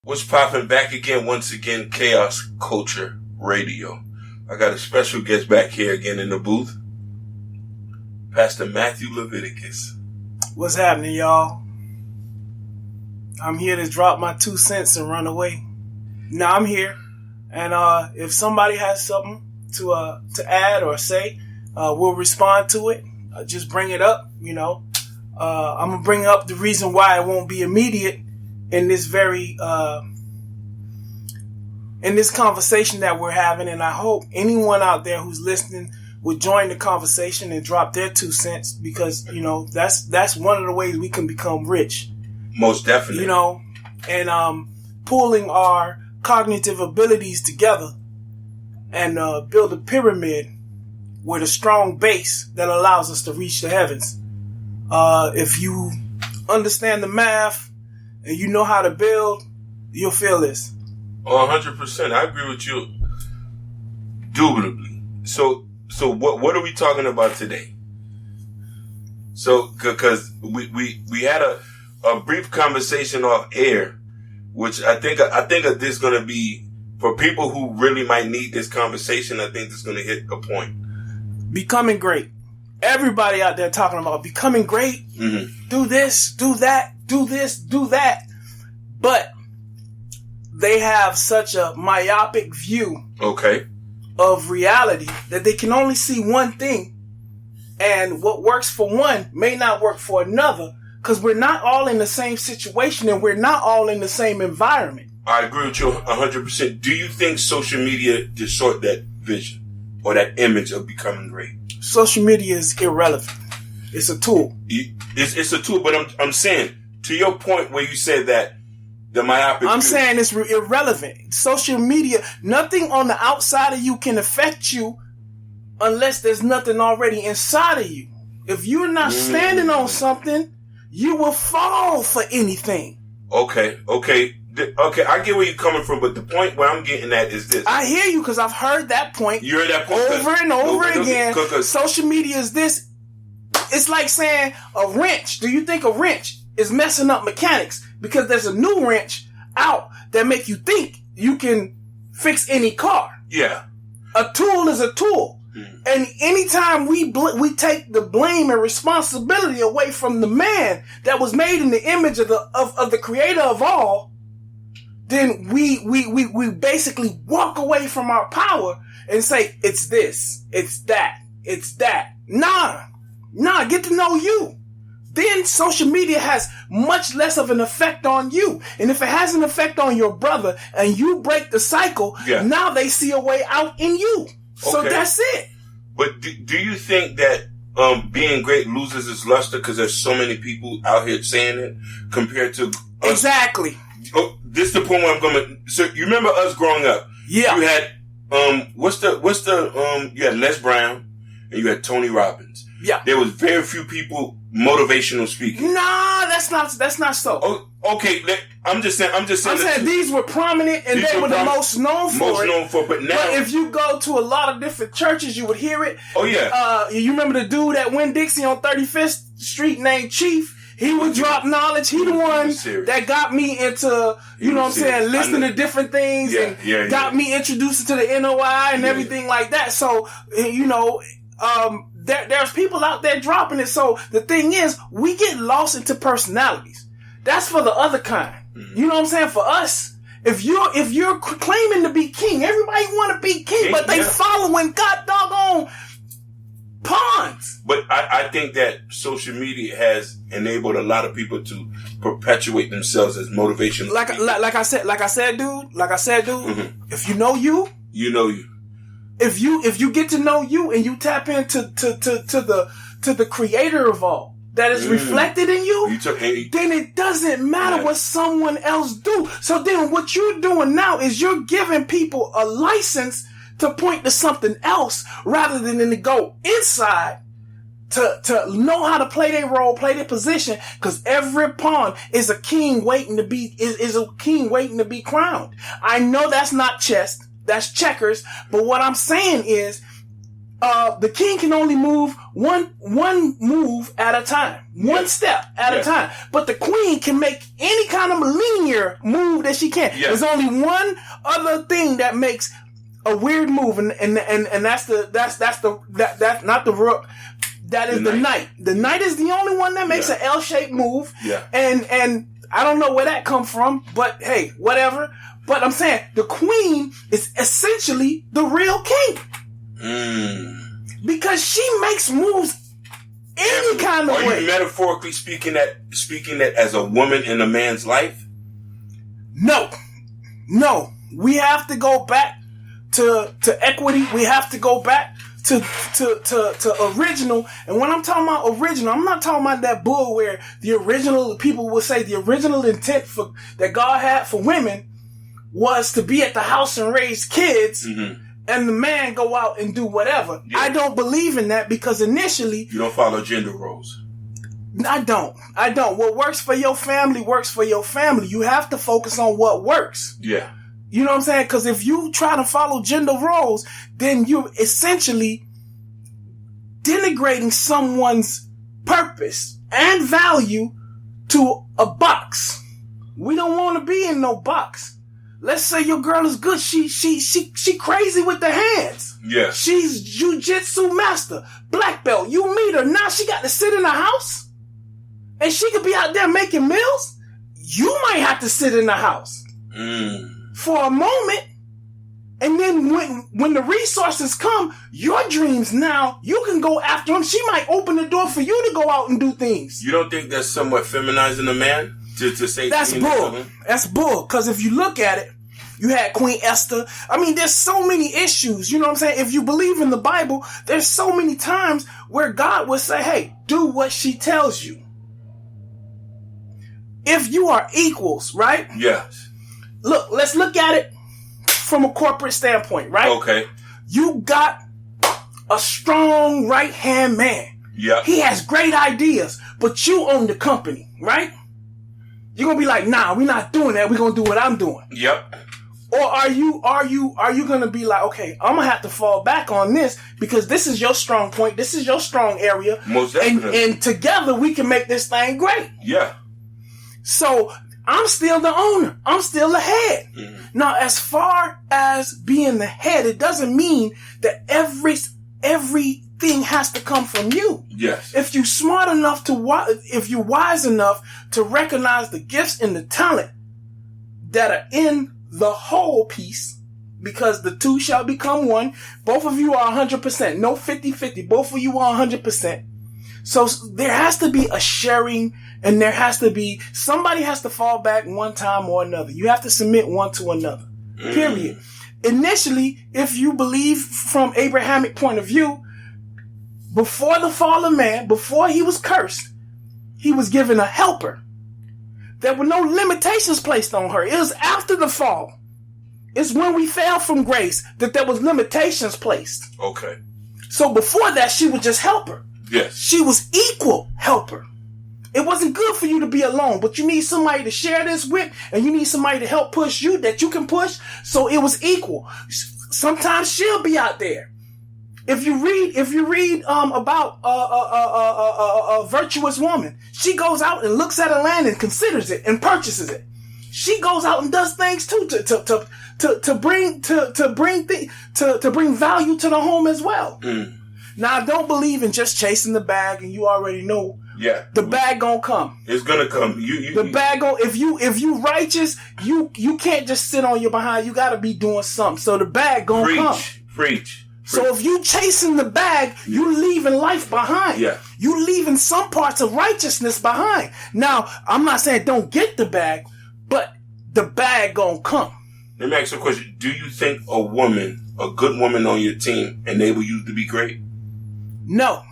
What's poppin'? Back again, once again, Chaos Culture Radio. I got a special guest back here again in the booth. Pastor Matthew Leviticus. What's happening, y'all? I'm here to drop my 2 cents and run away. Now I'm here, and if somebody has something to add or say, we'll respond to it. Just bring it up, I'm gonna bring up the reason why it won't be immediate in this very in this conversation that we're having, and I hope anyone out there who's listening would join the conversation and drop their 2 cents, because that's one of the ways we can become rich. Most definitely. And pulling our cognitive abilities together and build a pyramid with a strong base that allows us to reach the heavens. If you understand the math and you know how to build, you'll feel this. 100%. I agree with you. Indubitably. So what are we talking about today? So, because we had a brief conversation off air, which I think this is going to be, for people who really might need this conversation, I think this is going to hit a point. Becoming great. Everybody out there talking about becoming great. Mm-hmm. Do this, do that, do this, do that. But they have such a myopic view of reality that they can only see one thing. And what works for one may not work for another, because we're not all in the same situation and we're not all in the same environment. I agree with you 100%. Do you think social media distort that vision or that image of becoming great? Social media is irrelevant. It's a tool. It's a tool, but I'm saying, to your point where you said that the myopic... I'm saying it's irrelevant. Social media, nothing on the outside of you can affect you unless there's nothing already inside of you. If you're not standing on something, you will fall for anything. Okay, I get where you're coming from, but the point where I'm getting at is this. I hear you, because I've heard that point. You heard that point? Over and over again. Social media is this. It's like saying a wrench. Do you think a wrench is messing up mechanics? Because there's a new wrench out that make you think you can fix any car. Yeah. A tool is a tool. And anytime we take the blame and responsibility away from the man that was made in the image of the creator of all, then we basically walk away from our power and say, it's this, it's that, it's that. Nah, get to know you. Then social media has much less of an effect on you. And if it has an effect on your brother and you break the cycle, now they see a way out in you. So that's it. But do you think that being great loses its luster because there's so many people out here saying it compared to us? Exactly. Oh, this is the point where I'm going to... So you remember us growing up? Yeah. You had you had Les Brown and you had Tony Robbins. Yeah. There was very few people motivational speaking. Nah, that's not so. Oh, okay, I'm just saying these were prominent and they were the most known for it. But now, if you go to a lot of different churches, you would hear it. Oh yeah. You remember the dude at Winn-Dixie on 35th Street named Chief? He would drop knowledge. He the one that got me into, listening to different things and got me introduced to the NOI and everything like that. So, there's people out there dropping it. So the thing is, we get lost into personalities. That's for the other kind. Mm-hmm. You know what I'm saying? For us, if you're claiming to be king, everybody want to be king, but they following God doggone pawns. But I think that social media has enabled a lot of people to perpetuate themselves as motivation. Like I said, dude. Mm-hmm. If you know you, you know you. If you get to know you and you tap into to the creator of all that is reflected in you, then it doesn't matter what someone else do. So then what you're doing now is you're giving people a license to point to something else rather than to go inside to know how to play their role, play their position, because every pawn is a king waiting to be is a king waiting to be crowned. I know that's not chess. That's checkers. But what I'm saying is, the king can only move one move at a time, one step at a time. But the queen can make any kind of linear move that she can. There's only one other thing that makes a weird move, and that's not the rook. That is the knight. The knight is the only one that makes an L-shaped move. Yeah. And I don't know where that come from, but hey, whatever. But I'm saying the queen is essentially the real king. Because she makes moves any kind of way. Are you metaphorically speaking that as a woman in a man's life? No. We have to go back to equity. We have to go back to original. And when I'm talking about original, I'm not talking about that bull where the original, people will say the original intent that God had for women was to be at the house and raise kids. And the man go out and do whatever. Yeah. I don't believe in that because initially... You don't follow gender roles. I don't. What works for your family works for your family. You have to focus on what works. Yeah. You know what I'm saying? Because if you try to follow gender roles, then you're essentially denigrating someone's purpose and value to a box. We don't want to be in no box. Let's say your girl is good. She crazy with the hands. Yeah. She's jiu-jitsu master, black belt. You meet her. Now she got to sit in the house and she could be out there making meals. You might have to sit in the house for a moment. And then when the resources come, your dreams now, you can go after them. She might open the door for you to go out and do things. You don't think that's somewhat feminizing a man? To say that's bull. That's bull. Because if you look at it, you had Queen Esther. I mean, there's so many issues. You know what I'm saying? If you believe in the Bible, there's so many times where God will say, hey, do what she tells you. If you are equals, right? Yes. Look, let's look at it from a corporate standpoint, right? Okay. You got a strong right-hand man. Yeah. He has great ideas, but you own the company, right? You're going to be like, nah, we're not doing that. We're going to do what I'm doing. Yep. Or are you going to be like, okay, I'm going to have to fall back on this because this is your strong point. This is your strong area. Most definitely. And together we can make this thing great. Yeah. So I'm still the owner. I'm still the head. Now, as far as being the head, it doesn't mean that everything has to come from you. Yes. If you're smart enough if you're wise enough to recognize the gifts and the talent that are in the whole piece, because the two shall become one. Both of you are 100%. No 50-50. Both of you are 100%. So there has to be a sharing, and there has to be, somebody has to fall back one time or another. You have to submit one to another. Period. Initially, if you believe from Abrahamic point of view, before the fall of man, before he was cursed, he was given a helper. There were no limitations placed on her. It was after the fall. It's when we fell from grace that there was limitations placed. Okay. So before that, she was just helper. Yes. She was equal helper. It wasn't good for you to be alone, but you need somebody to share this with, and you need somebody to help push you that you can push. So it was equal. Sometimes she'll be out there. If you read about a virtuous woman, she goes out and looks at a land and considers it and purchases it. She goes out and does things too to bring value to the home as well. Now, I don't believe in just chasing the bag, and you already know. Yeah, the bag gonna come. It's gonna come. Bag gonna. If you righteous, you can't just sit on your behind. You got to be doing something. So the bag gonna come. Preach. So if you chasing the bag, you leaving life behind. Yeah. You leaving some parts of righteousness behind. Now, I'm not saying don't get the bag, but the bag gonna come. Let me ask you a question. Do you think a good woman on your team, enable you to be great? No.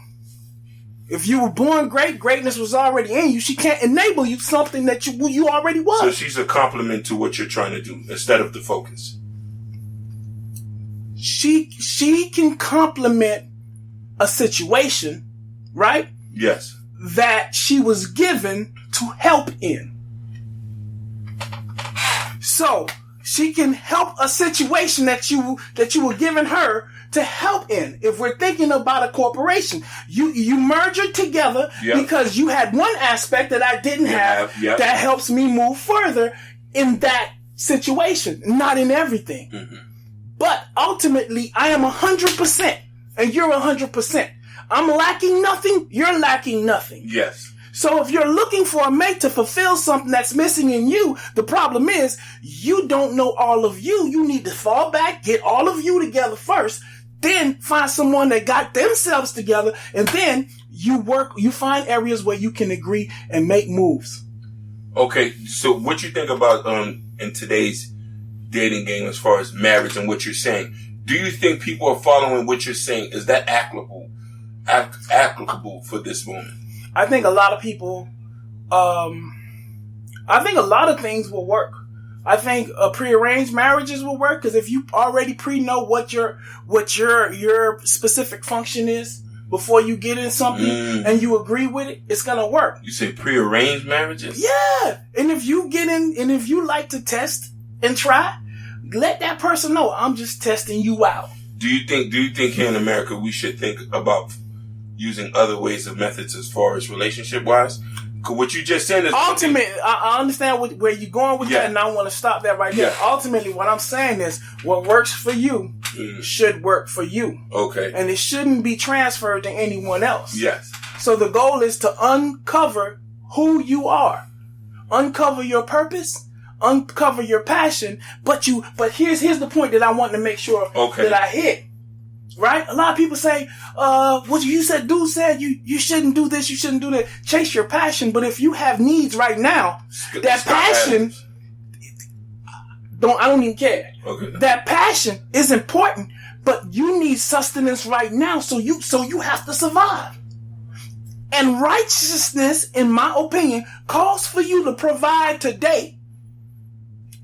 If you were born great, greatness was already in you. She can't enable you something that you already was. So she's a complement to what you're trying to do instead of the focus. She can complement a situation, right? Yes. That she was given to help in. So she can help a situation that you were giving her to help in. If we're thinking about a corporation, you merge it together because you had one aspect that I didn't have that helps me move further in that situation, not in everything. Mm-hmm. But ultimately, I am 100% and you're 100%. I'm lacking nothing. You're lacking nothing. Yes. So if you're looking for a mate to fulfill something that's missing in you, the problem is you don't know all of you. You need to fall back, get all of you together first, then find someone that got themselves together, and then you find areas where you can agree and make moves. Okay, so what you think about in today's dating game as far as marriage and what you're saying? Do you think people are following what you're saying? Is that applicable for this moment? I think a lot of people, I think a lot of things will work. I think prearranged marriages will work because if you already know what your specific function is before you get in something and you agree with it, it's gonna work. You say prearranged marriages? Yeah. And if you get in and if you like to test and try, let that person know I'm just testing you out. Do you think here in America we should think about using other ways of methods as far as relationship wise? Because what you just said is ultimately, I understand where you're going with that, and I want to stop that right there. Ultimately, what I'm saying is what works for you should work for you. Okay. And it shouldn't be transferred to anyone else. Yes. So the goal is to uncover who you are, uncover your purpose, uncover your passion. But here's the point that I want to make sure that I hit. Right? A lot of people say, what you said, dude said, you shouldn't do this, you shouldn't do that. Chase your passion. But if you have needs right now, that passion, I don't even care. Okay. That passion is important, but you need sustenance right now. So you have to survive. And righteousness, in my opinion, calls for you to provide today.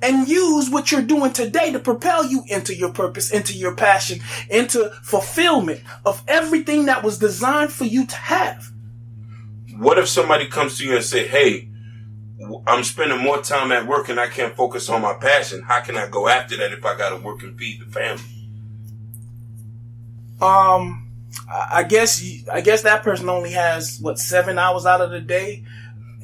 And use what you're doing today to propel you into your purpose, into your passion, into fulfillment of everything that was designed for you to have. What if somebody comes to you and say, hey, I'm spending more time at work and I can't focus on my passion. How can I go after that if I got to work and feed the family? I guess that person only has 7 hours out of the day.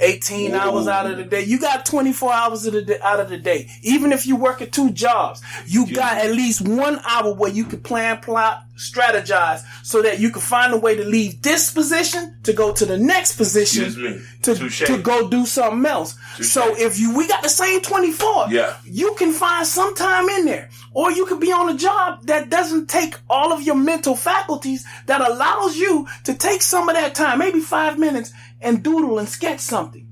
18 hours out of the day. You got 24 hours out of the day. Even if you work at 2 jobs, you got at least 1 hour where you can plan, plot, strategize so that you can find a way to leave this position to go to the next position to go do something else. So if we got the same 24, you can find some time in there. Or you could be on a job that doesn't take all of your mental faculties, that allows you to take some of that time, maybe 5 minutes, and doodle and sketch something.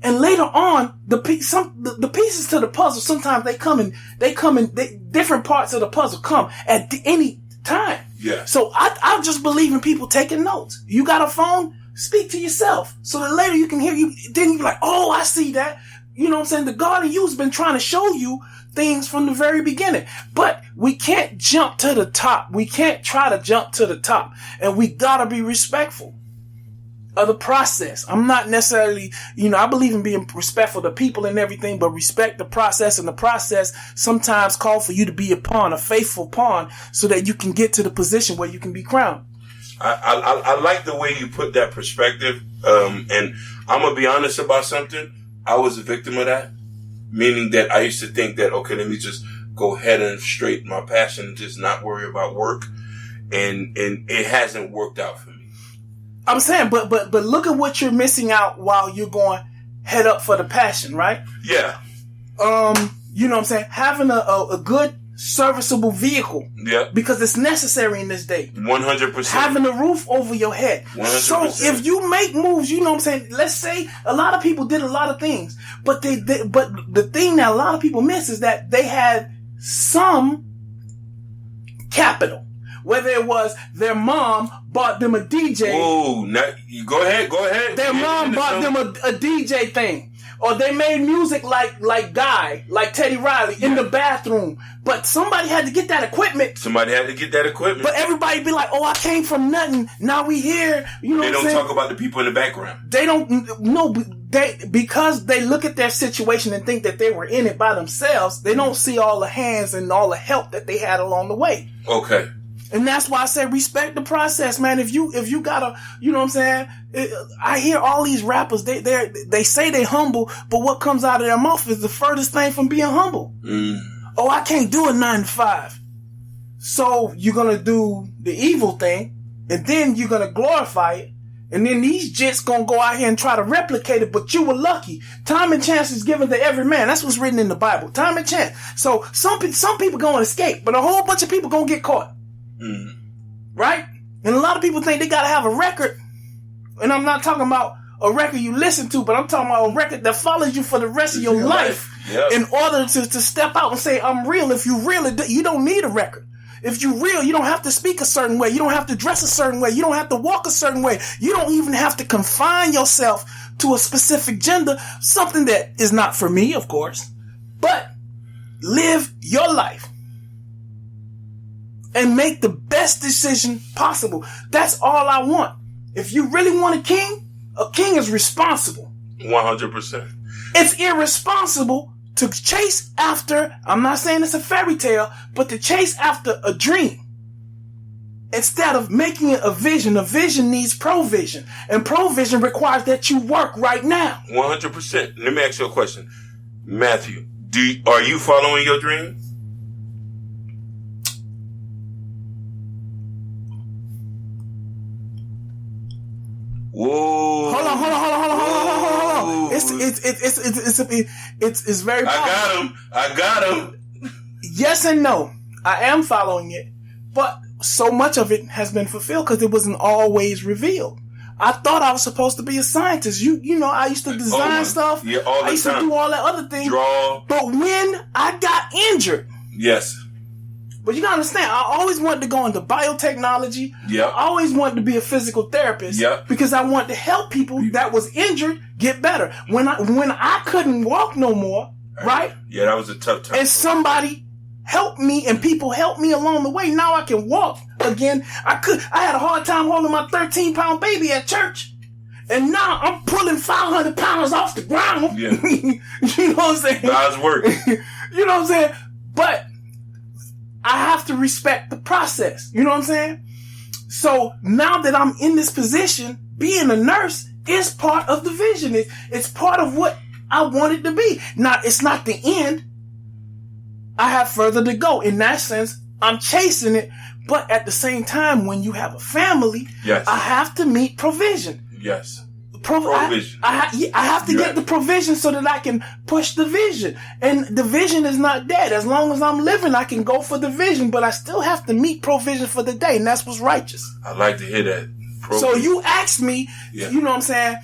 And later on, the pieces to the puzzle, sometimes they come in different parts of the puzzle come at any time. Yeah. So I just believe in people taking notes. You got a phone? Speak to yourself so that later you can hear you. Then you be like, oh, I see that. You know what I'm saying? The God in you has been trying to show you things from the very beginning. But we can't jump to the top. We can't try to jump to the top. And we gotta be respectful of the process. I'm not necessarily, I believe in being respectful to people and everything, but respect the process, and the process sometimes call for you to be a faithful pawn, so that you can get to the position where you can be crowned. I like the way you put that perspective. And I'm going to be honest about something. I was a victim of that, meaning that I used to think that, okay, let me just go ahead and straight my passion and just not worry about work. And it hasn't worked out for me. I'm saying, but look at what you're missing out while you're going head up for the passion, right? Yeah. You know what I'm saying? Having a good serviceable vehicle. Yeah. Because it's necessary in this day. 100%. Having a roof over your head. 100%. So if you make moves, you know what I'm saying? Let's say a lot of people did a lot of things, but the thing that a lot of people miss is that they had some capital. Whether it was their mom bought them a DJ. Oh, you go ahead. Their mom bought them a DJ thing. Or they made music like Guy, like Teddy Riley in the bathroom. But somebody had to get that equipment. But everybody be like, oh, I came from nothing. Now we here. You know they what I'm don't saying? talk about the people in the background. They don't know. Because they look at their situation and think that they were in it by themselves. They don't see all the hands and all the help that they had along the way. Okay. And that's why I say respect the process, man. If you gotta, you know what I'm saying? I hear all these rappers, they say they humble, but what comes out of their mouth is the furthest thing from being humble. Oh, I can't do a 9 to 5. So you're gonna do the evil thing, and then you're gonna glorify it, and then these jits gonna go out here and try to replicate it, but you were lucky. Time and chance is given to every man. That's what's written in the Bible. Time and chance. So some people gonna escape, but a whole bunch of people gonna get caught. Right? And a lot of people think they gotta have a record. And I'm not talking about a record you listen to, but I'm talking about a record that follows you for the rest of your life. Yep. In order to step out and say, I'm real. If you real, you don't need a record. If you real, you don't have to speak a certain way. You don't have to dress a certain way. You don't have to walk a certain way. You don't even have to confine yourself to a specific gender. Something that is not for me, of course. But live your life. And make the best decision possible. That's all I want. If you really want a king is responsible. 100%. It's irresponsible to chase after, I'm not saying it's a fairy tale, but to chase after a dream. Instead of making it a vision needs provision. And provision requires that you work right now. 100%. Let me ask you a question. Matthew, are you following your dream? Whoa! Hold on. It's very powerful. I got him. Yes and no. I am following it, but so much of it has been fulfilled because it wasn't always revealed. I thought I was supposed to be a scientist. You know, I used to design stuff. Yeah, all the time. I used to do all that other things. Draw. But when I got injured. Yes. But you gotta understand, I always wanted to go into biotechnology. Yeah. I always wanted to be a physical therapist. Yeah. Because I wanted to help people that was injured get better. When I couldn't walk no more, right? Yeah, that was a tough time. And somebody helped me and people helped me along the way. Now I can walk again. I had a hard time holding my 13-pound baby at church. And now I'm pulling 500 pounds off the ground. Yeah. You know what I'm saying? God's work. You know what I'm saying? But I have to respect the process. You know what I'm saying? So now that I'm in this position, being a nurse is part of the vision. It's part of what I want it to be. Now, it's not the end. I have further to go. In that sense, I'm chasing it. But at the same time, when you have a family, yes, I have to meet provision. Yes. Provision. I have to get the provision so that I can push the vision. And the vision is not dead. As long as I'm living, I can go for the vision, but I still have to meet provision for the day. And that's what's righteous. I like to hear that. So you asked me, you know what I'm saying?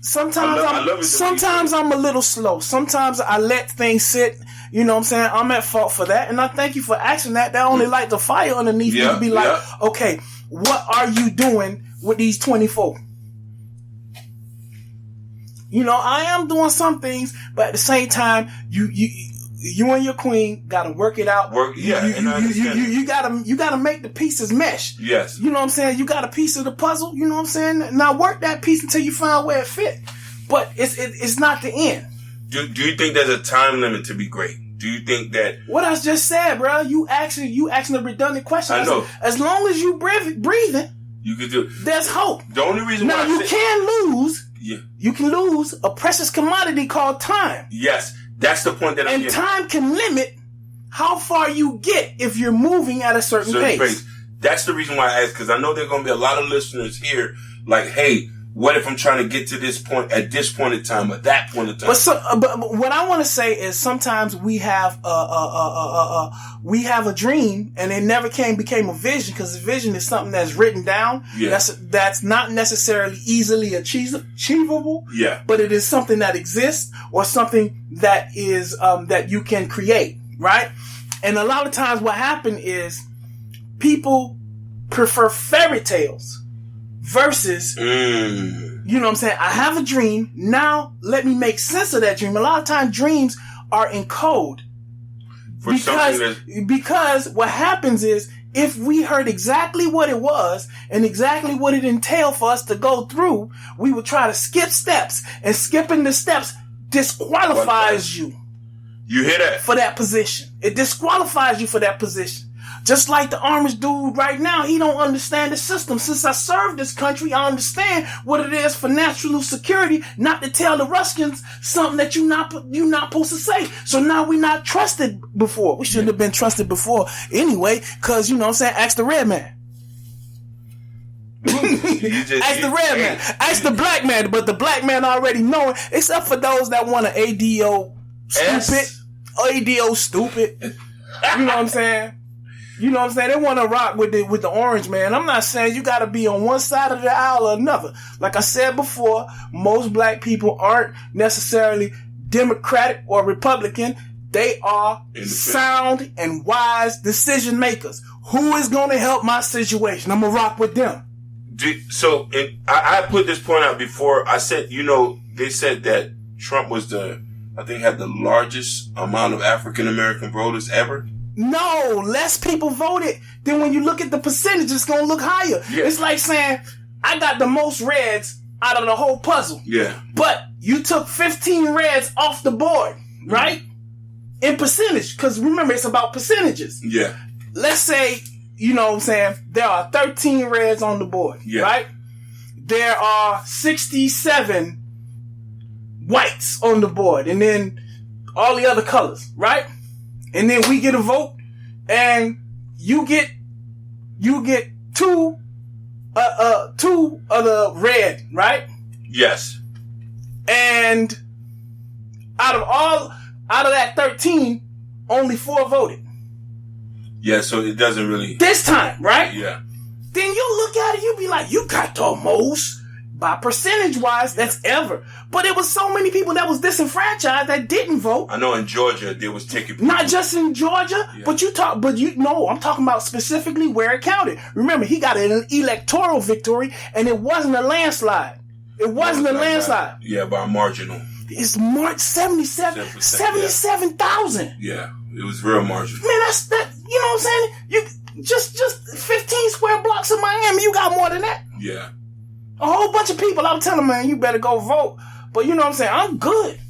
Sometimes I'm a little slow. Sometimes I let things sit. You know what I'm saying? I'm at fault for that. And I thank you for asking that. That only light the fire underneath me to be like, okay, what are you doing with these 24? You know, I am doing some things, but at the same time, you and your queen gotta work it out. You gotta make the pieces mesh. Yes. You know what I'm saying? You got a piece of the puzzle. You know what I'm saying? Now work that piece until you find where it fit. But it's not the end. Do you think there's a time limit to be great? Do you think that what I just said, bro? You asking a redundant question. I know. As long as you breathing, you can do. There's hope. The only reason now why you can lose. Yeah. You can lose a precious commodity called time. Yes, that's the point that I'm getting. And time can limit how far you get if you're moving at a certain pace. That's the reason why I asked, because I know there are going to be a lot of listeners here like, hey, what if I'm trying to get to this point at this point in time or that point in time? But what I want to say is sometimes we have a dream and it never became a vision, because a vision is something that's written down. Yeah. That's not necessarily easily achievable. Yeah. But it is something that exists or something that is that you can create, right? And a lot of times what happens is people prefer fairy tales versus, you know what I'm saying? I have a dream. Now let me make sense of that dream. A lot of times dreams are in code. Because what happens is, if we heard exactly what it was and exactly what it entailed for us to go through, we would try to skip steps, and skipping the steps disqualifies you. You hear that? For that position. It disqualifies you for that position. Just like the orange dude right now, he don't understand the system. Since I served this country, I understand what it is for national security not to tell the Russians something that you're not supposed to say. So now we're not trusted before. We shouldn't have been trusted before anyway, because, you know what I'm saying, ask the red man. Ask the red man. Ask the black man, but the black man already knowing, except for those that want an ADO stupid. ADO stupid. You know what I'm saying? You know what I'm saying? They want to rock with the orange man. I'm not saying you got to be on one side of the aisle or another. Like I said before, most black people aren't necessarily Democratic or Republican. They are sound and wise decision makers. Who is going to help my situation? I'm going to rock with them. So I put this point out before. I said, you know, they said that Trump was had the largest amount of African American voters ever. No, less people voted. Then when you look at the percentage, it's going to look higher. Yeah. It's like saying, I got the most reds out of the whole puzzle. Yeah. But you took 15 reds off the board, right? In percentage. Because remember, it's about percentages. Yeah. Let's say, you know what I'm saying, there are 13 reds on the board, right? There are 67 whites on the board. And then all the other colors, right? And then we get a vote, and you get two of the red, right? Yes. And out of that 13, only 4 voted. Yeah, so it doesn't really this time, right? Yeah. Then you look at it, you be like, you got the most by percentage wise that's ever. But it was so many people that was disenfranchised that didn't vote. I know in Georgia there was taking people. Not just in Georgia, I'm talking about specifically where it counted. Remember, he got an electoral victory, and it wasn't a landslide. It wasn't a landslide. Yeah, by marginal. It's 77,000. Yeah, it was real marginal. Man, that's that. You know what I'm saying? You just 15 square blocks in Miami, you got more than that. Yeah. A whole bunch of people, I'm telling them, man, you better go vote. But you know what I'm saying? I'm good.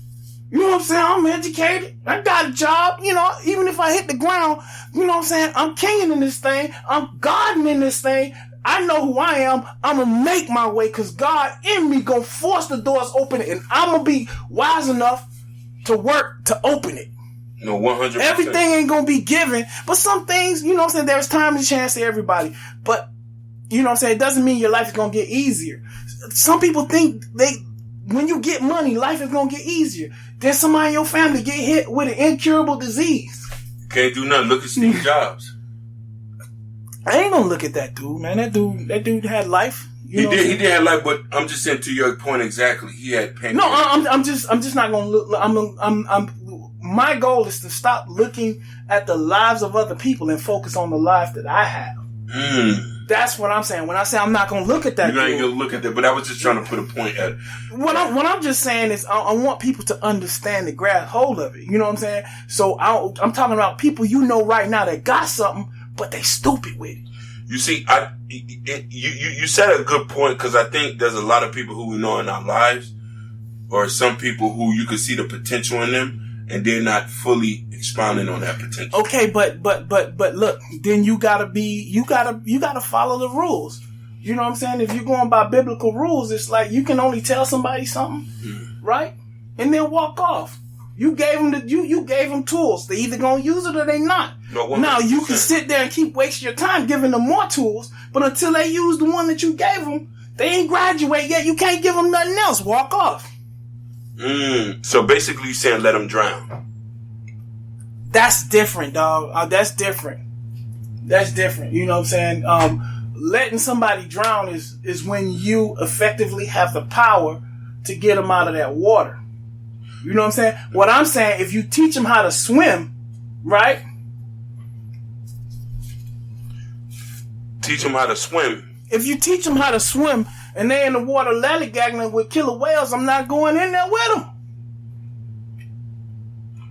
You know what I'm saying? I'm educated. I got a job. You know, even if I hit the ground, you know what I'm saying? I'm kinging in this thing. I'm godding in this thing. I know who I am. I'm going to make my way because God in me going to force the doors open, and I'm going to be wise enough to work to open it. No, 100%. Everything ain't going to be given. But some things, you know what I'm saying? There's time and chance to everybody. But you know what I'm saying? It doesn't mean your life is going to get easier. Some people think when you get money, life is going to get easier. Then somebody in your family get hit with an incurable disease. Can't do nothing. Look at Steve Jobs. I ain't going to look at that dude, man. That dude had life. He did have life, but I'm just saying to your point exactly. He had pain. No, I'm just not going to look. My goal is to stop looking at the lives of other people and focus on the life that I have. That's what I'm saying. When I say I'm not going to look at that, you're not going to look at that. But I was just trying to put a point at. What I'm just saying is I want people to understand and grab hold of it. You know what I'm saying? So I'm talking about people you know right now that got something, but they stupid with it. You see, you said a good point, because I think there's a lot of people who we know in our lives, or some people who you can see the potential in them, and they're not fully expounding on that potential. Okay, but look, then you gotta follow the rules. You know what I'm saying? If you're going by biblical rules, it's like you can only tell somebody something, right? And then walk off. You gave them you gave them tools. They either gonna use it or they not. No, now you can sit there and keep wasting your time giving them more tools, but until they use the one that you gave them, they ain't graduate yet. You can't give them nothing else. Walk off. So basically you're saying let them drown. That's different, dog. That's different. You know what I'm saying? Letting somebody drown is when you effectively have the power to get them out of that water. You know what I'm saying? What I'm saying, if you teach them how to swim, right? Teach them how to swim. If you teach them how to swim and they in the water lollygagging with killer whales, I'm not going in there with them.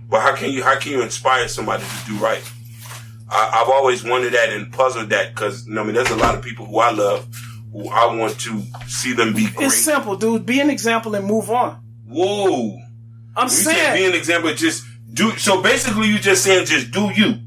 But how can you inspire somebody to do right? I've always wondered that and puzzled that because there's a lot of people who I love who I want to see them be great. It's simple, dude. Be an example and move on. Whoa. I'm saying, be an example. Just do. So basically, you just saying, just do you.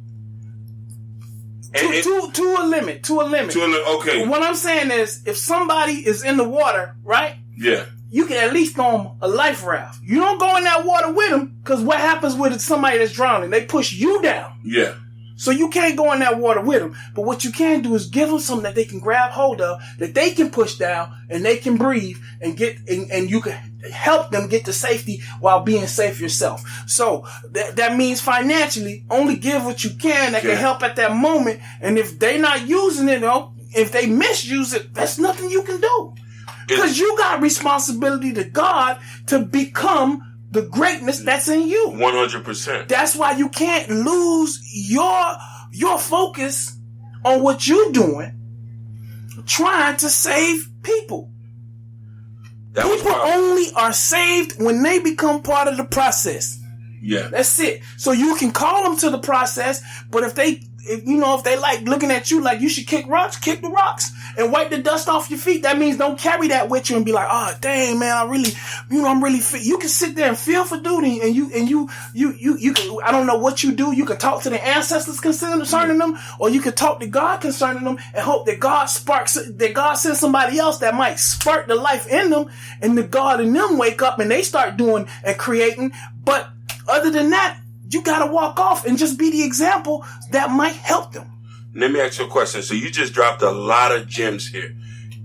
To a limit. Okay. What I'm saying is, if somebody is in the water, right? Yeah. You can at least throw them a life raft. You don't go in that water with them, because what happens with somebody that's drowning? They push you down. Yeah. So you can't go in that water with them. But what you can do is give them something that they can grab hold of, that they can push down, and they can breathe, and you can help them get to safety while being safe yourself. So that means financially, only give what you can that can help at that moment. And if they not using it, if they misuse it, that's nothing you can do. Because you got responsibility to God to become the greatness that's in you. 100%. That's why you can't lose your focus on what you're doing, trying to save people. People only are saved when they become part of the process. Yeah. That's it. So you can call them to the process, but if they like looking at you like you should kick the rocks and wipe the dust off your feet. That means don't carry that with you and be like, oh dang man, I'm really fit. You can sit there and feel for duty, and you can, I don't know what you do. You can talk to the ancestors concerning them, or you can talk to God concerning them and hope that God sends somebody else that might spark the life in them, and the God in them wake up and they start doing and creating. But other than that, you gotta walk off and just be the example that might help them. Let me ask you a question. So you just dropped a lot of gems here.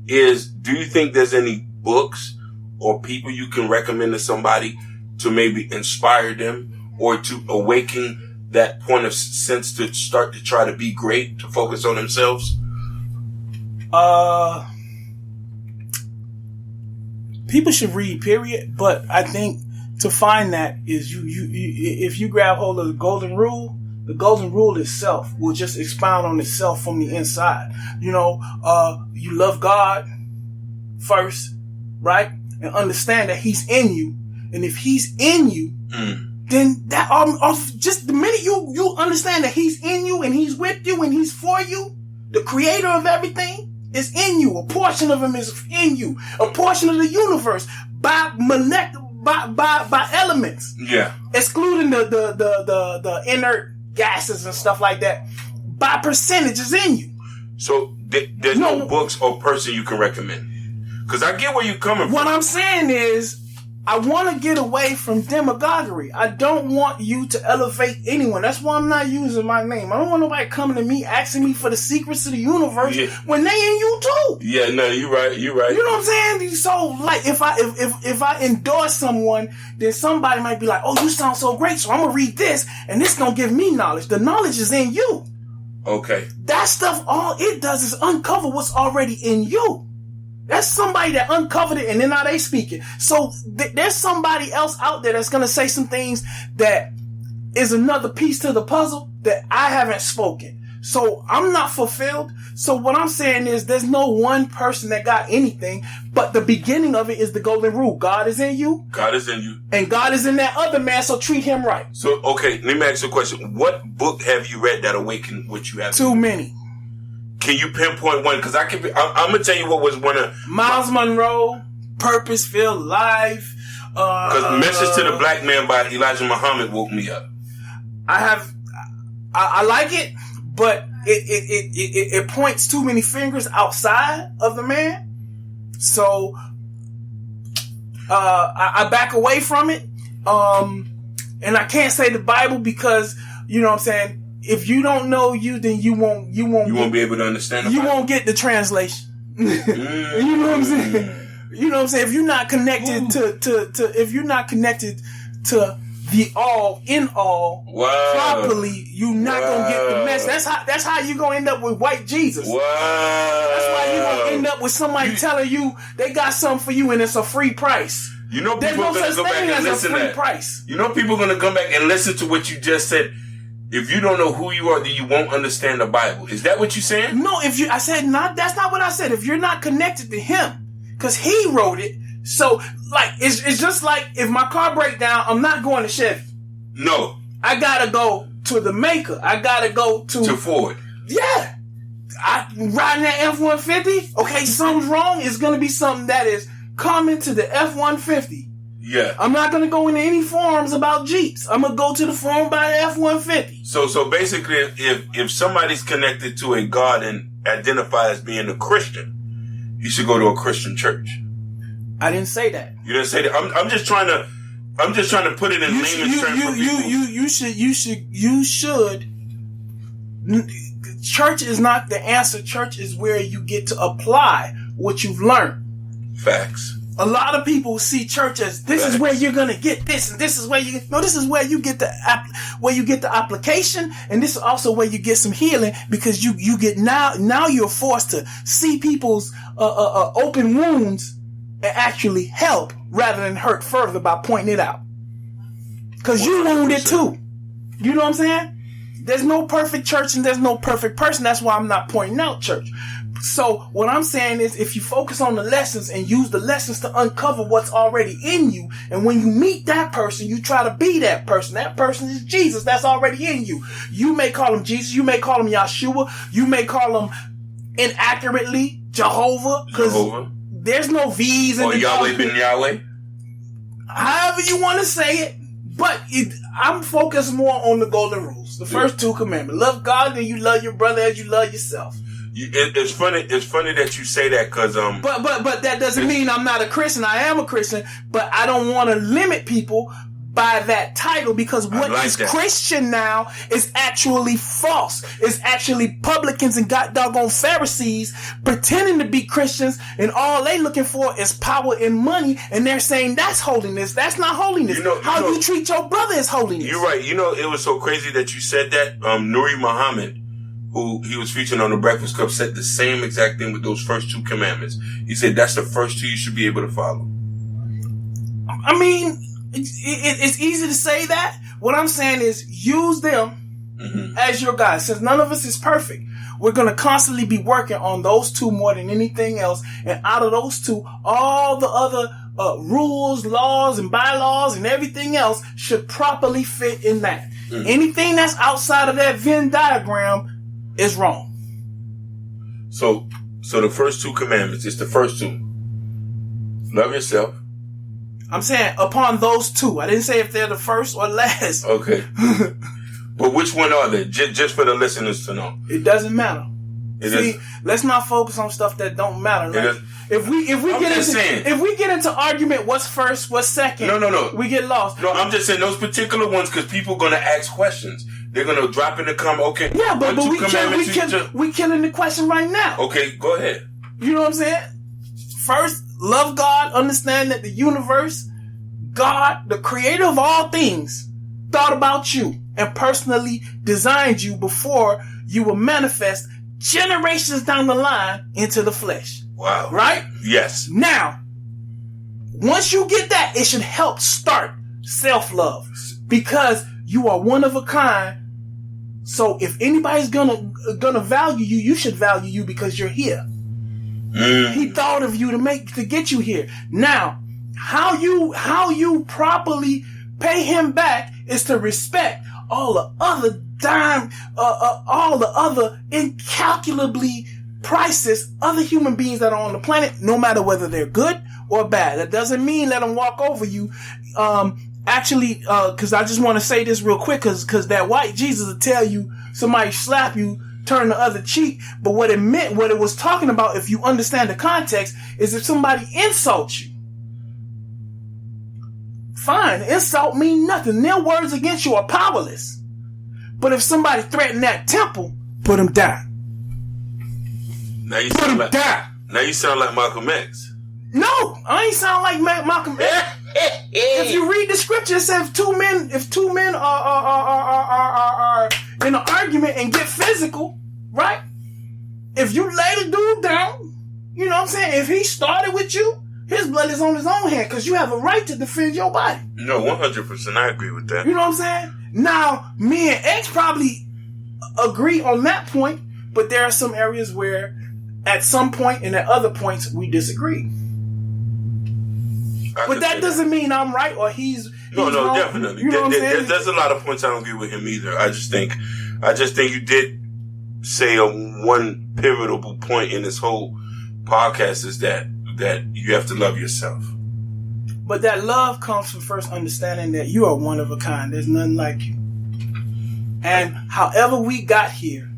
Do you think there's any books or people you can recommend to somebody to maybe inspire them or to awaken that point of sense to start to try to be great, to focus on themselves? People should read, period. But I think to find that is if you grab hold of the golden rule itself will just expound on itself from the inside. You love God first, right? And understand that He's in you. And if He's in you, then that just the minute you understand that He's in you and He's with you and He's for you, the creator of everything is in you. A portion of Him is in you. A portion of the universe by elements. Yeah. Excluding the inert gases and stuff like that. By percentages in you. So there's no books or person you can recommend. Because I get where you're coming from. What I'm saying is, I want to get away from demagoguery. I don't want you to elevate anyone. That's why I'm not using my name. I don't want nobody coming to me asking me for the secrets of the universe when they in you too. Yeah, no, you're right. You know what I'm saying? So, like, if I endorse someone, then somebody might be like, "Oh, you sound so great, so I'm gonna read this, and this gonna give me knowledge." The knowledge is in you. Okay. That stuff, all it does is uncover what's already in you. That's somebody that uncovered it, and then now they speaking. So there's somebody else out there that's going to say some things that is another piece to the puzzle that I haven't spoken. So I'm not fulfilled. So what I'm saying is there's no one person that got anything, but the beginning of it is the golden rule. God is in you. God is in you. And God is in that other man, so treat him right. So, okay, let me ask you a question. What book have you read that awakened what you have? Too many. Can you pinpoint one? Because I'm going to tell you what was one of... Miles Monroe, Purpose-Filled Life. Because Message to the Black Man by Elijah Muhammad woke me up. I like it, but it points too many fingers outside of the man. So I back away from it. And I can't say the Bible because, you know what I'm saying, if you don't know you, then you won't be able to understand the Bible. Won't get the translation. You know what I'm saying? You know what I'm saying? If you're not connected if you're not connected to the all in all properly, you're not gonna get the mess. That's how you're gonna end up with white Jesus. Wow. That's why you're gonna end up with somebody telling you they got something for you and it's a free price. You know, people are gonna go back and listen to that. Price. You know, people are gonna come back and listen to what you just said. If you don't know who you are, then you won't understand the Bible. Is that what you're saying? No, I said not. That's not what I said. If you're not connected to Him, because He wrote it. So, like, it's just like if my car breaks down, I'm not going to Chevy. No. I gotta go to the maker. I gotta go to Ford. Yeah. I riding that F-150. Okay, something's wrong. It's gonna be something that is common to the F-150. Yeah. I'm not gonna go into any forums about Jeeps. I'm gonna go to the forum about the F-150. So basically, if somebody's connected to a God and identifies as being a Christian, he should go to a Christian church. I didn't say that. You didn't say that. I'm just trying to put it in layman's terms for people. You should. Church is not the answer. Church is where you get to apply what you've learned. Facts. A lot of people see church as this is where you're gonna get this, and this is where this is where you get the application, and this is also where you get some healing, because you get now you're forced to see people's open wounds and actually help rather than hurt further by pointing it out. Because you wounded too. You know what I'm saying? There's no perfect church and there's no perfect person. That's why I'm not pointing out church. So what I'm saying is, if you focus on the lessons and use the lessons to uncover what's already in you, and when you meet that person, you try to be that person. That person is Jesus. That's already in you. You may call him Jesus. You may call him Yahshua. You may call him inaccurately Jehovah, because there's no V's in or Yahweh ben Yahweh. However you want to say it. But I'm focused more on the golden rules. The first two commandments. Love God and you love your brother as you love yourself. It's funny that you say that, because But that doesn't mean I'm not a Christian. I am a Christian, but I don't want to limit people by that title, because what is Christian now is actually false. It's actually publicans and god doggone Pharisees pretending to be Christians, and all they looking for is power and money, and they're saying that's holiness. That's not holiness. How you treat your brother is holiness. You're right. It was so crazy that you said that. Nuri Muhammad, who he was featuring on the Breakfast Club, said the same exact thing with those first two commandments. He said that's the first two you should be able to follow. I mean, it's easy to say that. What I'm saying is, use them as your guide. Since none of us is perfect, we're going to constantly be working on those two more than anything else. And out of those two, all the other rules, laws, and bylaws and everything else should properly fit in that. Anything that's outside of that Venn diagram is wrong. So the first two commandments, it's the first two. Love yourself. I'm saying upon those two. I didn't say if they're the first or last. Okay. But which one are they? Just for the listeners to know. It doesn't matter. Let's not focus on stuff that don't matter. Like, if we get into argument, what's first, what's second? No. We get lost. No, I'm just saying those particular ones, because people are gonna ask questions. They're gonna drop in the comment. Okay. Yeah, but we killing the question right now. Okay, go ahead. You know what I'm saying? First, love God. Understand that the universe, God, the creator of all things, thought about you and personally designed you before you will manifest generations down the line into the flesh. Wow. Right? Yes. Now, once you get that, it should help start self-love, because you are one of a kind. So if anybody's gonna value you, you should value you because you're here. He thought of you to get you here. Now, how you properly pay him back is to respect all the other incalculably priceless other human beings that are on the planet, no matter whether they're good or bad. That doesn't mean let them walk over you. Because I just want to say this real quick, because that white Jesus will tell you somebody slap you, turn the other cheek. But what it was talking about, if you understand the context, is if somebody insults you, fine, insult mean nothing. Their words against you are powerless. But if somebody threatened that temple, put them down. Now you sound like Malcolm X. No, I ain't sound like Malcolm X. If you read the scripture, it says if two men are in an argument and get physical, right? If you lay the dude down, you know what I'm saying? If he started with you, his blood is on his own hand, because you have a right to defend your body. No, 100%. I agree with that. You know what I'm saying? Now, me and X probably agree on that point, but there are some areas where at some point and at other points we disagree. But that doesn't mean I'm right or he's no, wrong. definitely. You know what I'm saying? There's a lot of points I don't agree with him either. I just think you did say one pivotal point in this whole podcast is that you have to love yourself. But that love comes from first understanding that you are one of a kind. There's none like you. And however we got here,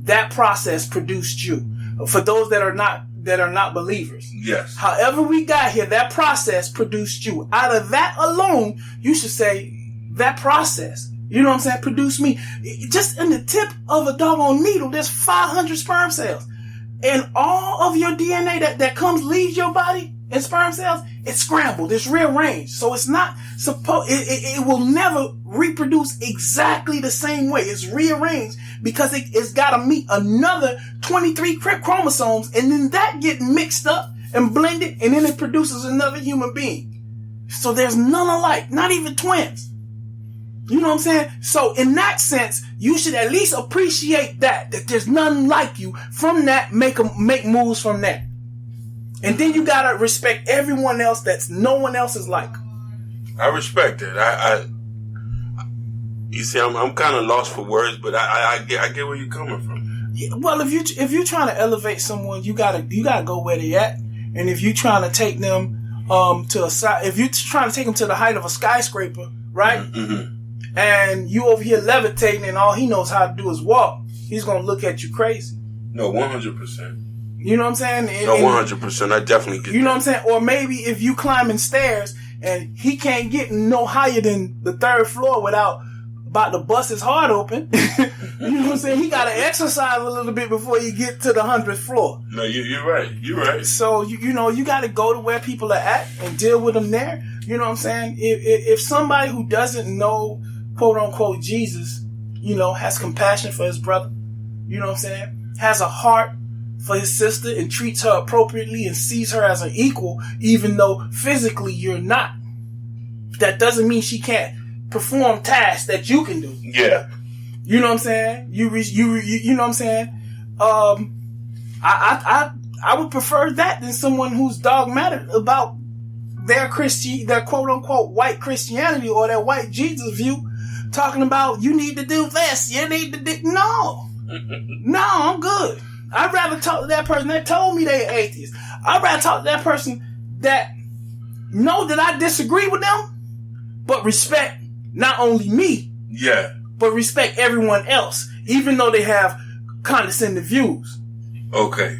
that process produced you. For those that are not believers. Yes. However we got here, that process produced you. Out of that alone, you should say that process, you know what I'm saying, produced me. Just in the tip of a doggone needle, there's 500 sperm cells. And all of your DNA that leaves your body in sperm cells, it's scrambled, it's rearranged. So it's not it will never reproduce exactly the same way. It's rearranged because it's got to meet another 23 chromosomes, and then that get mixed up and blended, and then it produces another human being. So there's none alike, not even twins. You know what I'm saying? So in that sense, you should at least appreciate that there's none like you. From that, make moves from that. And then you gotta respect everyone else that's no one else is like. I respect it. You see, I'm kind of lost for words, but I get where you're coming from. Yeah, well, if you're trying to elevate someone, you gotta go where they at. And if you're trying to take them if you're trying to take them to the height of a skyscraper, right? Mm-hmm. And you over here levitating, and all he knows how to do is walk, he's gonna look at you crazy. No, 100%. You know what I'm saying? No, 100%. I definitely get that. You know what I'm saying? Or maybe if you climbing stairs and he can't get no higher than the 3rd floor without about to bust his heart open. You know what I'm saying? He got to exercise a little bit before you get to the 100th floor. No, you're right. You're right. So, you know, you got to go to where people are at and deal with them there. You know what I'm saying? If somebody who doesn't know, quote unquote, Jesus, you know, has compassion for his brother, you know what I'm saying? Has a heart for his sister and treats her appropriately and sees her as an equal, even though physically you're not. That doesn't mean she can't perform tasks that you can do. Yeah. You know what I'm saying? You know what I'm saying? I would prefer that than someone who's dogmatic about their quote unquote white Christianity or their white Jesus view, talking about you need to do this, you need to do no, I'm good. I'd rather talk to that person that told me they're atheist. I'd rather talk to that person that know that I disagree with them, but respect not only me, but respect everyone else, even though they have condescending views. Okay.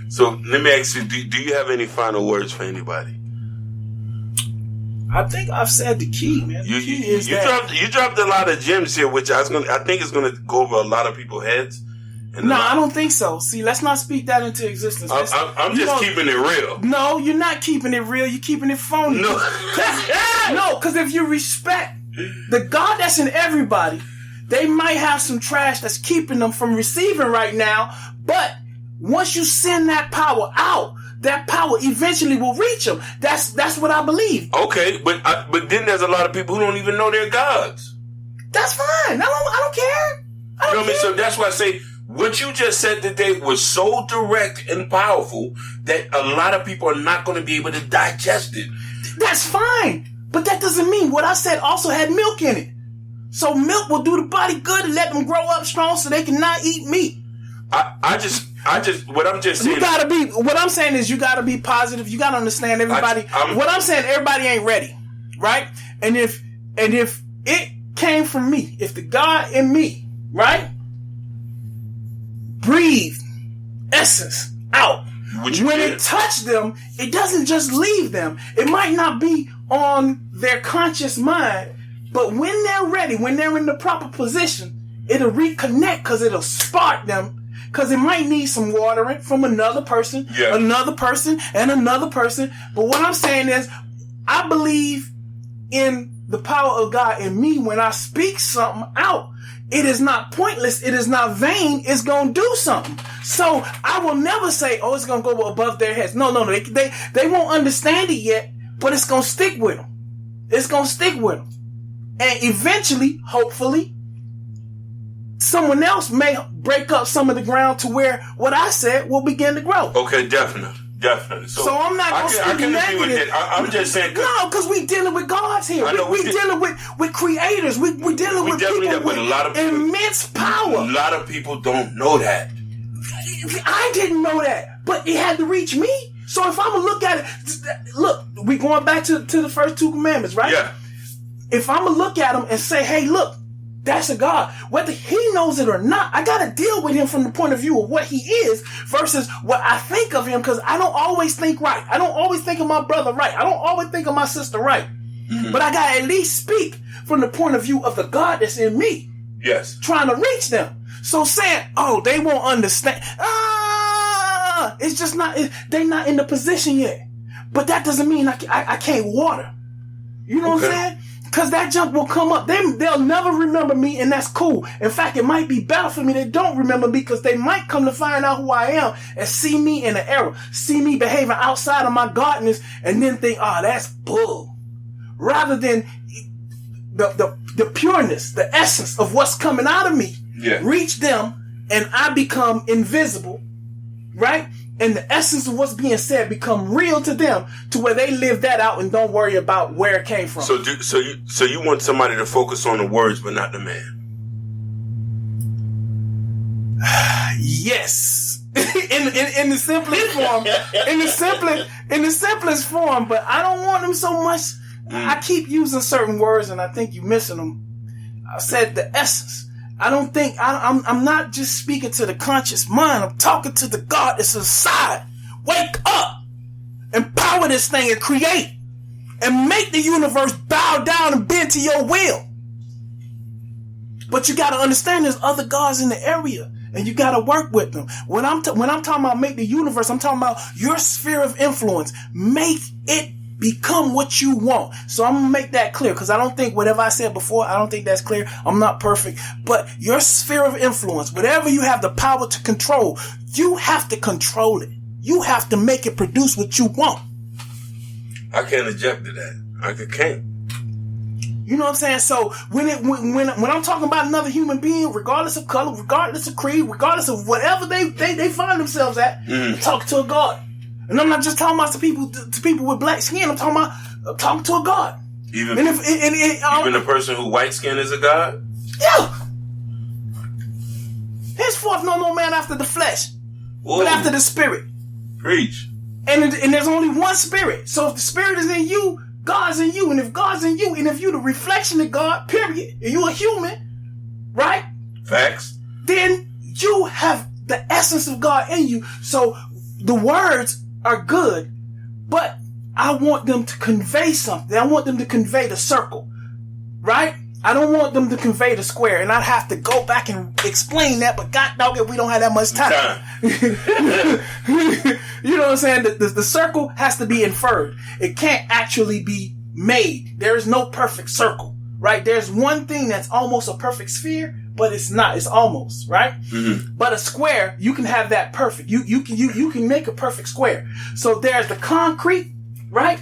So let me ask you: do you have any final words for anybody? I think I've said the key, man. You dropped a lot of gems here, which I think is going to go over a lot of people's heads. No, I don't think so. See, let's not speak that into existence. I'm just keeping it real. No, you're not keeping it real. You're keeping it phony. No, because if you respect the God that's in everybody, they might have some trash that's keeping them from receiving right now. But once you send that power out, that power eventually will reach them. That's what I believe. Okay, but then there's a lot of people who don't even know they're gods. That's fine. I don't care. You know what I mean? So that's why I say what you just said today was so direct and powerful that a lot of people are not going to be able to digest it. That's fine. But that doesn't mean what I said also had milk in it. So milk will do the body good and let them grow up strong so they can not eat meat. What I'm just saying. What I'm saying is you gotta be positive. You gotta understand everybody. What I'm saying, everybody ain't ready. Right? And if it came from me, if the God in me, right, breathed essence out, when it touched them, it doesn't just leave them. It might not be on their conscious mind, but when they're ready, when they're in the proper position, it'll reconnect because it'll spark them. Because it might need some watering from another person, another person, and another person. But what I'm saying is, I believe in the power of God in me. When I speak something out, it is not pointless. It is not vain. It's going to do something. So I will never say, oh, it's going to go above their heads. No. They won't understand it yet, but it's going to stick with them. It's going to stick with them. And eventually, hopefully, someone else may break up some of the ground to where what I said will begin to grow. Okay, definitely. So I'm not going to speak negative. I'm just saying. No, because we dealing with gods here. We dealing with creators. We dealing with people with a lot of immense power. A lot of people don't know that. I didn't know that, but it had to reach me. So if I'm going to look at it, look, we going back to the first 2 commandments, right? Yeah. If I'm going to look at him and say, hey, look, that's a God. Whether he knows it or not, I got to deal with him from the point of view of what he is versus what I think of him, because I don't always think right. I don't always think of my brother right. I don't always think of my sister right. Mm-hmm. But I got to at least speak from the point of view of the God that's in me. Yes. Trying to reach them. So saying, oh, they won't understand. It's just not, they're not in the position yet. But that doesn't mean I can't water. You know what I'm saying? Because that junk will come up. They'll never remember me, and that's cool. In fact, it might be better for me they don't remember me, because they might come to find out who I am and see me in an error, see me behaving outside of my godness, and then think, oh, that's bull. Rather than the pureness, the essence of what's coming out of me, reach them, and I become invisible, right? And the essence of what's being said become real to them, to where they live that out and don't worry about where it came from. So you want somebody to focus on the words, but not the man. Yes, in the simplest form, in the simplest form. But I don't want them so much. I keep using certain words, and I think you're missing them. I said the essence. I don't think I'm not just speaking to the conscious mind. I'm talking to the God that's inside. Wake up, empower this thing, and create, and make the universe bow down and bend to your will. But you got to understand, there's other gods in the area, and you got to work with them. When I'm talking about make the universe, I'm talking about your sphere of influence. Make it become what you want. So I'm going to make that clear, because I don't think whatever I said before, I don't think that's clear. I'm not perfect. But your sphere of influence, whatever you have the power to control, you have to control it. You have to make it produce what you want. I can't object to that. I can't. You know what I'm saying? So when I'm talking about another human being, regardless of color, regardless of creed, regardless of whatever they find themselves at, I'm talking to a God. And I'm not just talking about to people with black skin. I'm talking to a God. Even the person who white skin is a God? Yeah. Henceforth, no man after the flesh, but after the spirit. Preach. And there's only one spirit. So if the spirit is in you, God's in you. And if God's in you, and if you're the reflection of God, period, and you're a human, right? Facts. Then you have the essence of God in you. So the words are good, but I want them to convey something. I want them to convey the circle, right? I don't want them to convey the square, and I'd have to go back and explain that, but God dog it, we don't have that much time. You know what I'm saying? The circle has to be inferred. It can't actually be made. There is no perfect circle, right? There's one thing that's almost a perfect sphere, but it's not. It's almost, right? Mm-hmm. But a square, you can have that perfect. You can make a perfect square. So there's the concrete, right?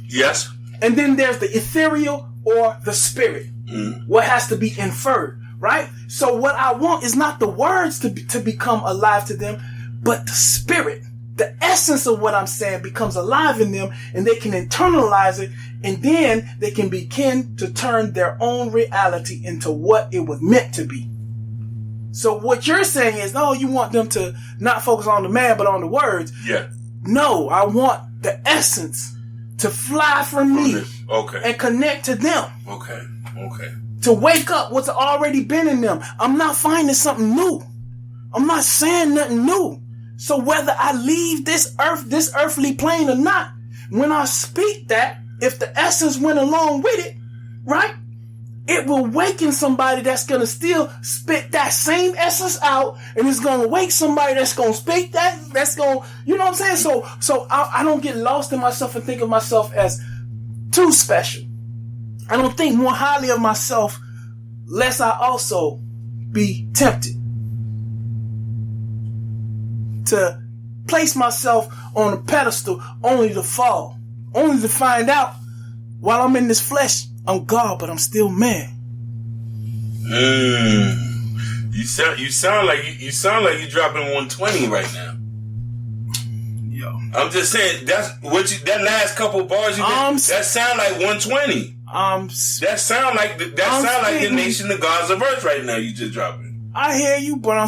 Yes. And then there's the ethereal or the spirit. What has to be inferred, right? So what I want is not the words to become alive to them, but the spirit. The essence of what I'm saying becomes alive in them, and they can internalize it, and then they can begin to turn their own reality into what it was meant to be. So what you're saying is, no, you want them to not focus on the man, but on the words. Yeah. No, I want the essence to fly from me. Okay. And connect to them. Okay. To wake up what's already been in them. I'm not finding something new. I'm not saying nothing new. So whether I leave this earthly plane or not, when I speak that, if the essence went along with it, right, it will waken somebody that's going to still spit that same essence out, and it's going to wake somebody that's going to speak that's going to, you know what I'm saying? So I don't get lost in myself and think of myself as too special. I don't think more highly of myself, lest I also be tempted to place myself on a pedestal only to fall, only to find out while I'm in this flesh, I'm God, but I'm still man. You sound like you're dropping 120 right now. Yo, I'm just saying that last couple bars you did, that sound like 120. That sound like the nation of God's of earth right now. You just dropping. I hear you, but I'm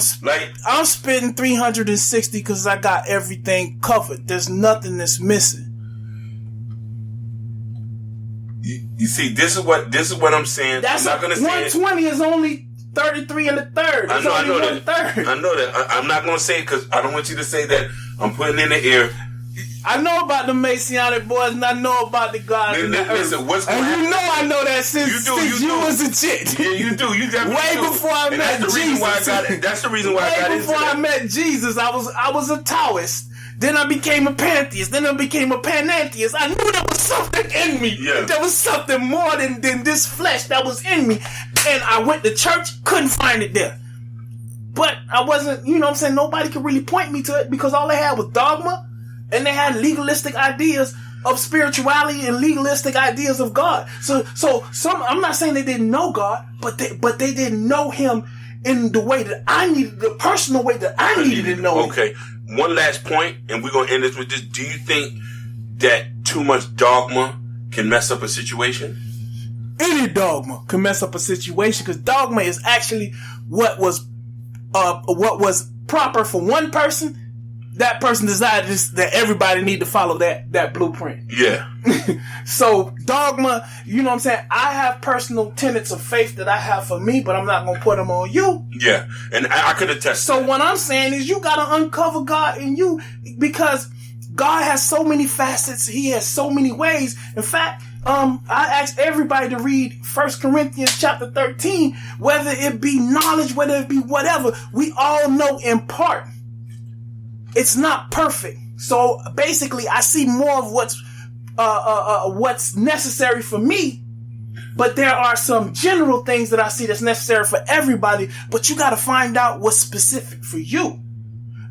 spitting 360 because I got everything covered. There's nothing that's missing. You see, this is what I'm saying. I'm not gonna say 120 is only 33 and a third. I know that. I'm not gonna say it because I don't want you to say that I'm putting in the air. I know about the Messianic boys, and I know about the God. Listen, what's going on? And you know I know that since you was a chick. Yeah, you do. You definitely Way do. before I met Jesus. That's the reason why I got into that. Before I met Jesus, I was a Taoist. Then I became a pantheist. Then I became a panentheist. I knew there was something in me. Yeah. There was something more than this flesh that was in me. And I went to church, couldn't find it there. But I wasn't, you know what I'm saying, nobody could really point me to it because all they had was dogma. And they had legalistic ideas of spirituality and legalistic ideas of God. So I'm not saying they didn't know God, but they didn't know Him in the way that I needed, the personal way that I needed to know Him. Okay, one last point, and we're gonna end this with this. Do you think that too much dogma can mess up a situation? Any dogma can mess up a situation because dogma is actually what was proper for one person. That person decided that everybody need to follow that blueprint. Yeah. So dogma, you know what I'm saying? I have personal tenets of faith that I have for me, but I'm not going to put them on you. Yeah. And I could attest. So what I'm saying is you got to uncover God in you because God has so many facets. He has so many ways. In fact, I asked everybody to read 1 Corinthians chapter 13, whether it be knowledge, whether it be whatever, we all know in part. It's not perfect. So basically, I see more of what's necessary for me, but there are some general things that I see that's necessary for everybody, but you got to find out what's specific for you.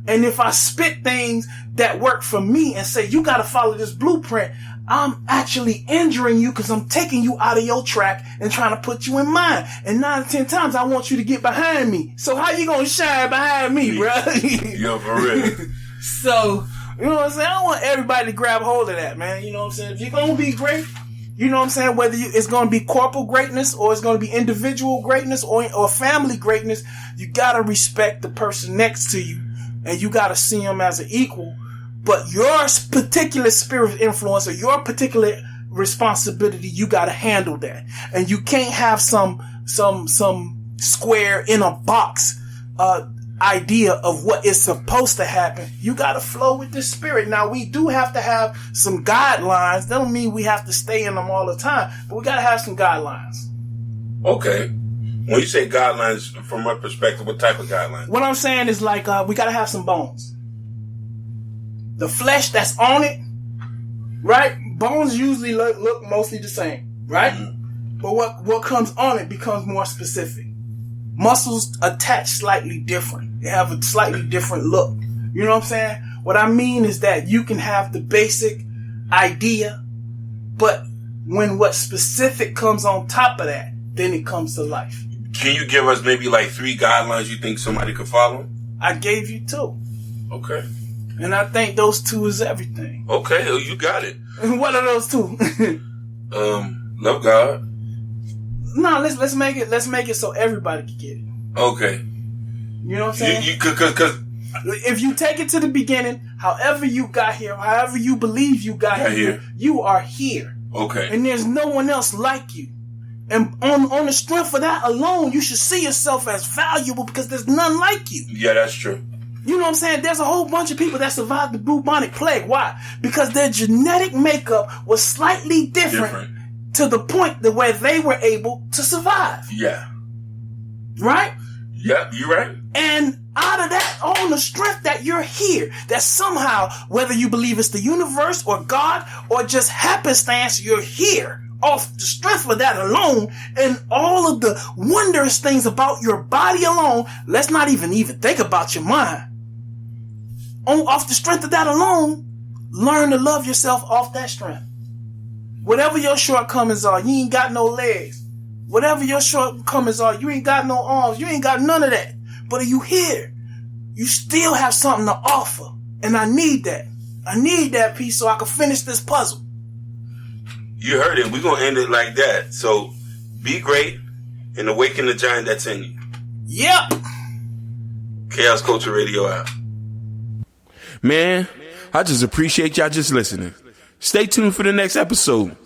And if I spit things that work for me and say, you got to follow this blueprint, I'm actually injuring you because I'm taking you out of your track and trying to put you in mine. And 9 or 10 times, I want you to get behind me. So how you going to shine behind me, bro? Yo, for real. So, you know what I'm saying? I want everybody to grab hold of that, man. You know what I'm saying? If you're going to be great, you know what I'm saying? Whether it's going to be corporal greatness or it's going to be individual greatness or family greatness, you got to respect the person next to you. And you got to see him as an equal. But your particular sphere of influence or your particular responsibility, you got to handle that. And you can't have some square in a box idea of what is supposed to happen. You got to flow with the spirit. Now, we do have to have some guidelines. That don't mean we have to stay in them all the time, but we got to have some guidelines. Okay. When you say guidelines, from my perspective, what type of guidelines? What I'm saying is like, we got to have some bones. The flesh that's on it, right? Bones usually look mostly the same, right? Mm-hmm. But what comes on it becomes more specific. Muscles attach slightly different. They have a slightly different look. You know what I'm saying? What I mean is that you can have the basic idea, but when what specific comes on top of that, then it comes to life. Can you give us maybe like 3 guidelines you think somebody could follow? I gave you 2. Okay. And I think those 2 is everything. Okay, you got it. What are those 2? Love God. No, let's make it so everybody can get it. Okay. You know what I'm saying? Cause if you take it to the beginning, however you got here, however you believe you got here, you are here. Okay. And there's no one else like you. And on the strength of that alone, you should see yourself as valuable because there's none like you. Yeah, that's true. You know what I'm saying? There's a whole bunch of people that survived the bubonic plague. Why? Because their genetic makeup was slightly different. To the point that where they were able to survive. Yeah. Right? Yeah, you're right. And out of that, on the strength that you're here, that somehow, whether you believe it's the universe or God or just happenstance, you're here. Off the strength of that alone and all of the wondrous things about your body alone, let's not even think about your mind. Off the strength of that alone, learn to love yourself off that strength. Whatever your shortcomings are, you ain't got no legs. Whatever your shortcomings are, you ain't got no arms. You ain't got none of that. But are you here? You still have something to offer. And I need that. I need that piece so I can finish this puzzle. You heard it. We're going to end it like that. So be great and awaken the giant that's in you. Yep. Chaos Culture Radio out. Man, I just appreciate y'all just listening. Stay tuned for the next episode.